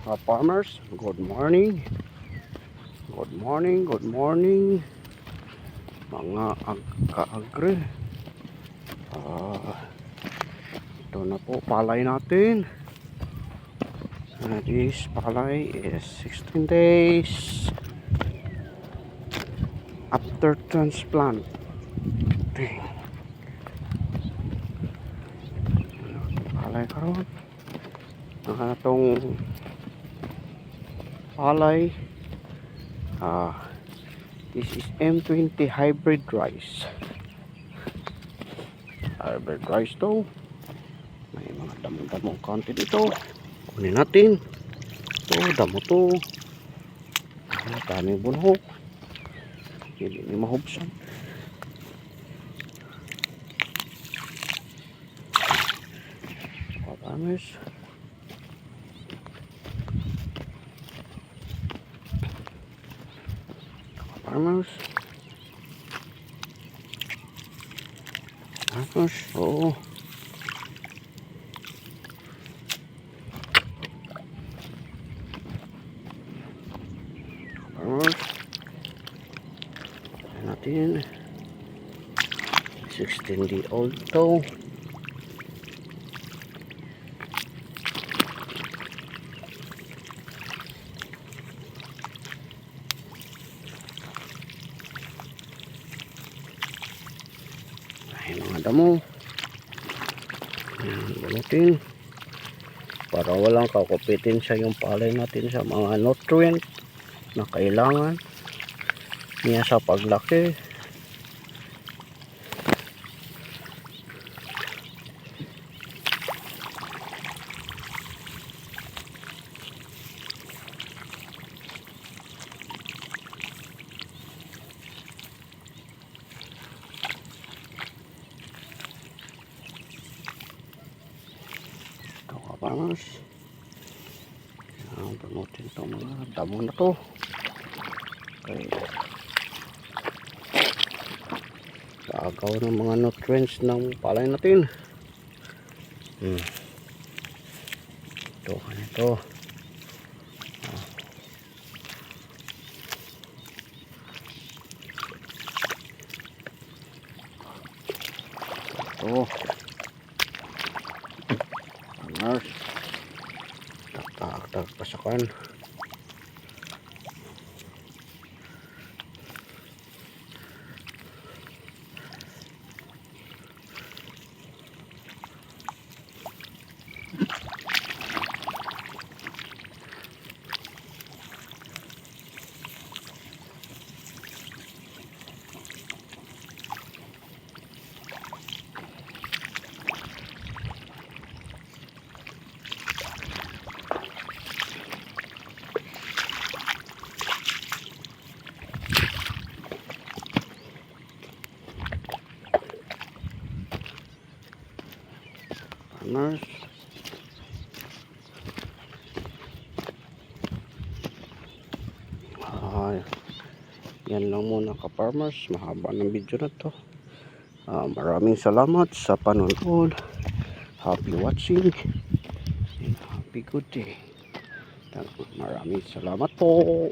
Farmers, good morning. Good morning, good morning. Mga ka-agri. Ito na po palay natin. This palay is 16 days after transplant. Palay karon. Itong palay. This is M20 hybrid rice. Hybrid rice to. May mga damo-damong konti dito. Kunin natin. Ito, damo to. Daming bunhok. Hindi may mahubsan. Farmers. Farmers. Farmers. Oh. Farmers. Ayan natin. 16-day-old to. Mga damo. Bunutin para walang kakupitin sa yung palay natin sa mga nutrient na kailangan niya sa paglaki. Farmers, bunutin itong mga damo na to. Okay. Kaagaw ng mga nutrients ng palay natin. Ito, ito. Ito. Farmers, tak pasakan. Farmers, yan lang muna ka-farmers, mahaba ng video na to. Maraming salamat sa panonood. Happy watching and happy good day. Maraming salamat po.